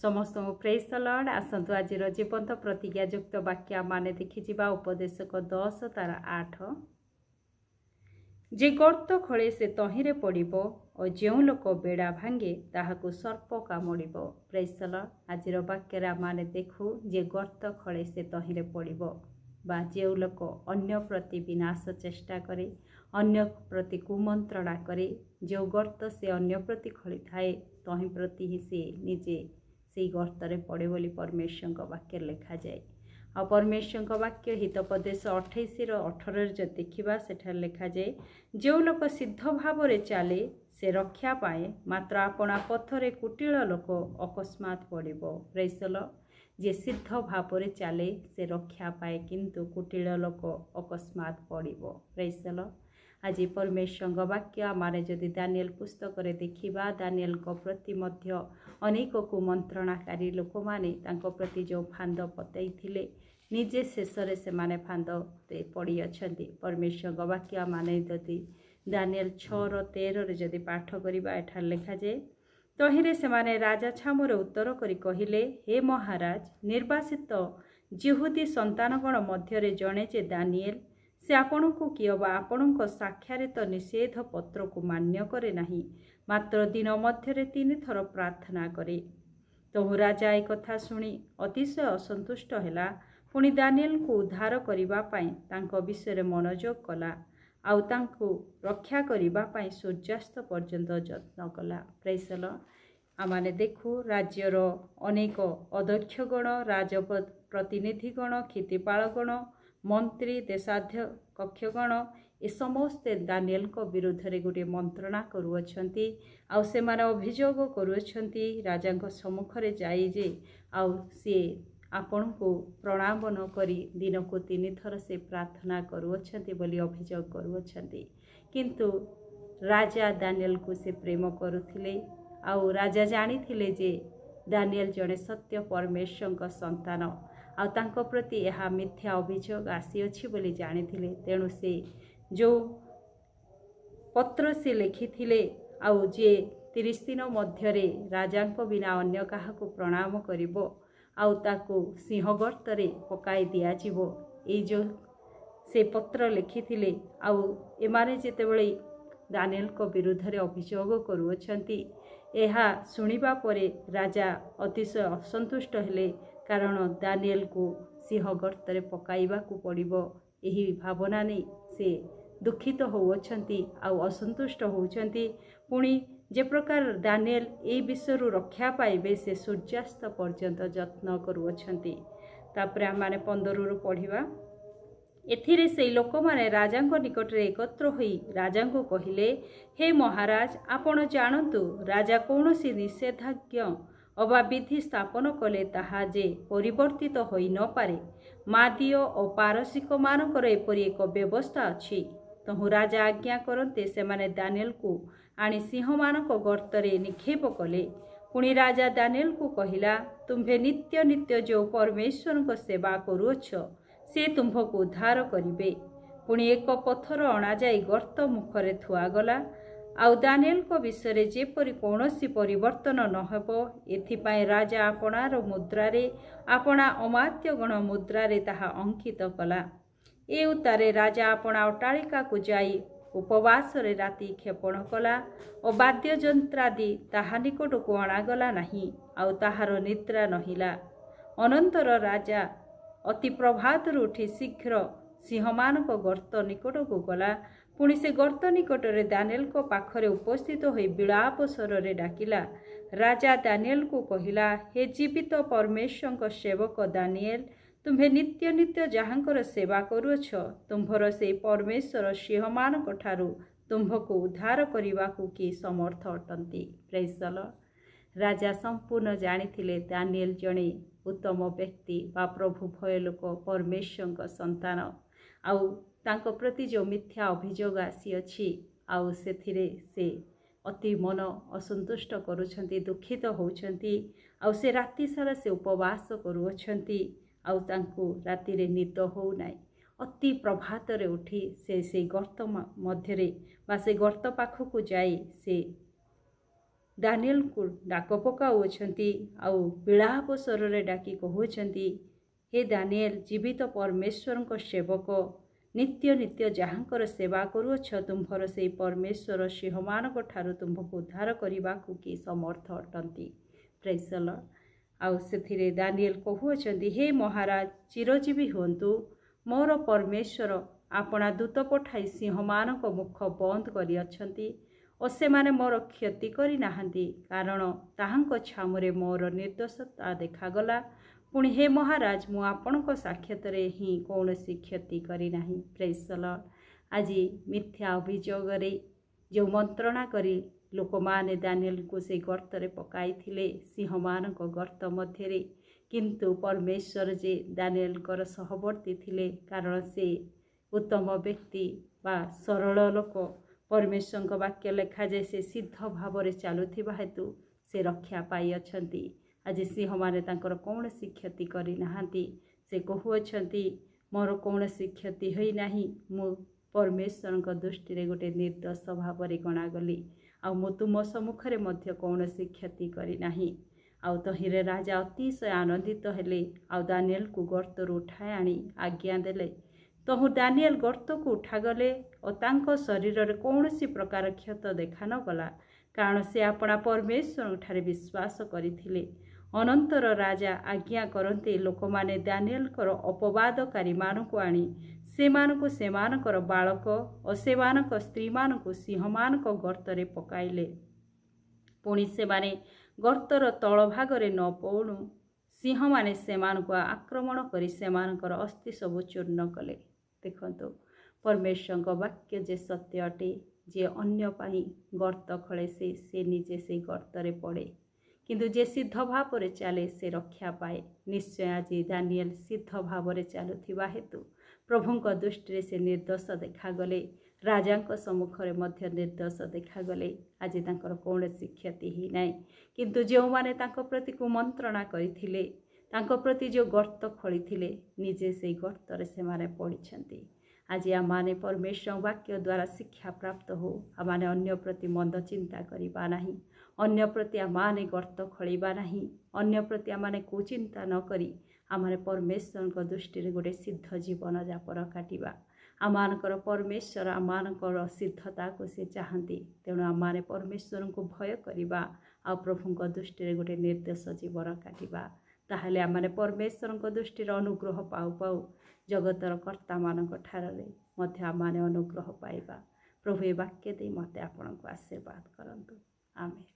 समस्त praise the Lord. आसतु आज जीवंत प्रतिज्ञायुक्त वाक्य माने देखिजिबा उपदेशक 10 तार 8 जे गर्त खोले से तहिरे पड़िबो और जो लोक बेड़ा भांगे ताहाकु सर्प कामुड़िबो। Praise the lord. आजिर वाक्य माने देखु जे गर्त खोले से तहिरे पड़िबो बा जो लोक अन्य प्रति विनाश चेष्टा करे, अन्य प्रति कुमंत्रणा करे, जो गर्त से अन्य प्रति खोली थाए तहि प्रति ही से निजे से गर्तरे पड़े बोली परमेश्वर वाक्य लिखा जाए। आ परमेश्वर वाक्य हितोपदेश 28:18 जो देखा सेठार लिखा जाए, जो लोक सिद्ध भाव चले से रक्षा पाए, मात्र आपना पथरे कुटिल लोक अकस्मात पड़िबो। Praise the lord. जे सिद्ध भाव चले से रक्षा पाए, किंतु कुटिल लोक अकस्मात पड़िबो। Praise the Lord. आज परमेश्वर वाक्य माने जदि दानिएल पुस्तक रे देखिबा, दानिएल को प्रति मध्य अनेक कुमंत्रणाकारी लोक माने तांको प्रति जो फांद पतई थिले निजे शेष रे से माने फांद पड़ी अछंती। परमेश्वर वाक्य माने जदि दानिएल 6:13 रे जदि पाठ करिबा, एठार लिखा जाए, तहिरे से माने राजा छामुर उत्तर करी कहिले, हे महाराज, निर्वासित जिहुदी संतानगण मध्य जड़े जे दानिएल से आपण को किबा आपण साक्षात निषेध पत्र को मान्य करे नहीं, मात्र दिन मध्य 3 थर प्रार्थना करे। तहु राजा एक कथा सुनी अतिशय असंतुष्ट हैला, पुणी दानिएल को उद्धार करिबा पाई तांको विषय मनोयोग कला, आउ तांको रक्षा करिबा पाई सूर्यास्त पर्यंत यत्न कला। Praise the Lord. आमाने देखु राज्यर अनेक अध्यक्षगण, राजपद प्रतिनिधिगण, क्षितिपालगण, मंत्री, देशाध्यक्षगण ए समस्ते दानिएल को विरुद्ध रे गोटे मंत्रणा करुअछंती। आउ से माने अभियोग करुअछंती राजा को सम्मुख रे जाई जे आउ से आपण को प्रणाम न करी दिन को 3 थर से प्रार्थना करुअछंती बोली अभियोग करुअछंती। किंतु राजा दानिएल को से प्रेम करुथिले, आउ राजा जानी थिले जे दानिएल जड़े सत्य परमेश्वर का संतान, आउ तांको प्रति यह मिथ्या अभियोग आसीअछि बोली जानिथिले। तेणु से जो पत्र से लिखिथिले, आउ जे 30 दिन मध्यरे राजा को बिना अन्य काहाको प्रणाम करिबो, आउ ताको सिंहगर्तरे पकाई दिया जीवो, ए जो से पत्र लिखिथिले, आउ एमाने जेतेबेले दानिएल को विरुद्ध रे अभियोग करुअछंती, एहा सुनिबा परे राजा अतिशय असंतुष्ट हेले, कारण दानिएल को सिंहगर्तरे पकाइबा को पड़िबो एही भावना नहीं से दुखित होउछंती, आउ असंतुष्ट होउछंती। पुणी जे प्रकार दानिएल ए विषयरु रक्षा पाइबे से सूर्यास्त पर्यंत यत्न करुअछंती। तापरे आमाने 15 रु पढ़िबा, एथिरे से लोक माने राजा निकट रे एकत्र होई राजा को कहिले, हे महाराज, आपण जानतु राजा कौनसी निषेधाज्ञ अबा विधि स्थापन कले ताहा जे परिवर्तित होई न पारे। मादीय और पारसिक मानकर एपरि एक व्यवस्था अछि। तहु राजा आज्ञा करते से माने दानिएल को आनी सिंह मानक गर्तरे निक्षेप कले। पुणी राजा दानिएल को कहिला, तुम्भे नित्य नित्य जो परमेश्वर को सेवा करुअछ से तुम्भको उद्धार करिबे। पुणी एक पत्थर अणा जाई गर्त मुखरे थुआगला, आउ दानिएल को विषय जेपरि कौनसी परिवर्तन नहेबो एथिपाई राजा आपणार मुद्रारे आपणा अमात्य गण मुद्रारे ताहा अंकित कला। ए उतारे राजा आपणा अट्टालिका को जाई उपवास रे राति क्षेपण कला, और वाद्य यंत्रादि ताहा निकट को अणागला नहीं, आउ ताहार निद्रा नहिला। अनंतर राजा अति प्रभात उठी शीघ्र सिंहमानक गर्त निकट को गला। पुणी से गर्त निकट रे दानिएल को पाखरे उपस्थित होई विलाप स्वर रे डाकिला। राजा दानिएल को कहिला, हे जीवित परमेश्वर को सेवक दानिएल, तुम्हें नित्य नित्य जहाँकर सेवा करुअछ, तुम्भर से परमेश्वर सिंहमानक ठारू तुम्भको उद्धार करिबाकु कि समर्थ अटंती। Praise the lord. राजा संपूर्ण जानिथिले दानिएल जणे उत्तम व्यक्ति बा प्रभु भय लोक परमेश्वर का संतान, आउ तांको प्रति जो मिथ्या अभियोग आसी अछि, आउ सेथिरे से अति मन असंतुष्ट करुछंती, दुखित होउछंती, आउ से राति सारा से उपवास करुछंती, आउ तांको राति रे निद हो नाई। अति प्रभात रे उठी से गर्त मध्यरे बा से गर्त पाखकु जाई से दानिएल को डाक पकाउछन्ति आउ विलाप स्वरले डाकी कहुछन्ति, हे दानिएल जीवित परमेश्वर को सेवक नित्य नित्य जहाँकर सेवा करुअछ तुम्भर से परमेश्वर सिंहमानक ठारु तुम्भको उद्धार करबाकू कि समर्थ अटंती। Praise the lord. आउ सेथिरे दानिएल कहुअछन्ति, हे महाराज चिरजीवी हुअन्तु, मोर परमेश्वर आपणा दूत पठाई सिंहमानक मुख बंद करिअछन्ति ओ सेमाने मोर क्षति करि नाहांती, कारण ताहांक छामुरे मोर निर्दोषता देखागला। पुणी हे महाराज मु आपणक साक्षातरे ही कौनसी क्षति करि नाही। Praise the Lord. आज मिथ्या अभियोगरे जो मंत्रणा करी लोक माने दानिएल को से गर्तरे पकाइथिले सिंहमानक गर्त मध्यरे, किंतु परमेश्वर जे दानिएल कर सहवर्ती थिले, कारण से उत्तम व्यक्ति बा सरल लोक परमेश्वर वाक्य लेखा जे से सिद्ध भाव चलुथिबा हेतु से रक्षा पाई अछंती। आज सिंह माने तांकर कौनसी क्षति करि नाहांती। से कहुअछंती मोर कौनसी क्षति होई नाही, मु परमेश्वर दृष्टि रे गोटे निर्दोष भाव गणागली, आउ मु तुम सम्मुखरे मध्य कौनसी क्षति करि नाही। आउ तहिरे राजा अतिशय आनंदित हेले, आउ दानिएल को गर्तरु उठाए आनी आज्ञा देले। तहु दानिएल गर्त को उठागले और तांको शरीर रे कौनसी प्रकार क्षत देखा न गला, कारण से आपणा परमेश्वर ठारे विश्वास करिथिले। अनंतर राजा आज्ञा करते लोक माने दानिएल कर अपवादकारी मानकु आनी सेमानकु सेमानकर बालक और सेमानक स्त्री मानकु सिंह मानक गर्तरे पकाइले। पुणी सेमाने गर्तर तल भागरे न पौणु सिंह माने सेमानकु आक्रमण करी सेमानकर अस्थि सबु चूर्ण कले। देखंतु परमेश्वर वाक्य जे सत्य अटे, जे अन्य पाई गर्त खळे से निजे से गर्तरे पड़े, किंतु जे सिद्ध भाव चले से रक्षा पाए। निश्चय आज दानिएल सिद्ध भाव चलुथिबा हेतु प्रभुंक दृष्टि से निर्दोष देखागले, राजा सम्मुखरे मध्य निर्दोष देखागले। आज तांकर कौनसी क्षति ही नहीं, किंतु जो माने तांको प्रति कुमंत्रणा करिथिले, तांको प्रति जो गर्त खळिथिले, निजे से गर्तरे से माने पड़िछन्ति। आज आमाने परमेश्वर वाक्य द्वारा शिक्षा प्राप्त हो, आमाने अन्य प्रति मंद चिंता करिबा नाही, अन्य प्रति आमाने गर्त खळिबा नाही, अन्य प्रति आमाने कुचिंता न करी आमाने परमेश्वर दृष्टि रे गोटे सिद्ध जीवन जापर काटिबा। आमानकर परमेश्वर आमानकर सिद्धता को से चाहती, तेणु आमाने परमेश्वर को भय करिबा आ प्रभुंक दृष्टि रे गोटे निर्दोष जीवन काटिबा। ताहले आमाने परमेश्वर दृष्टि अनुग्रह पाऊ पाऊ जगतर कर्ता मानक ठारे मध्य आमाने अनुग्रह पाइबा। प्रभु ए वाक्य दे मते आपनको आशीर्वाद करंतु। आमेन।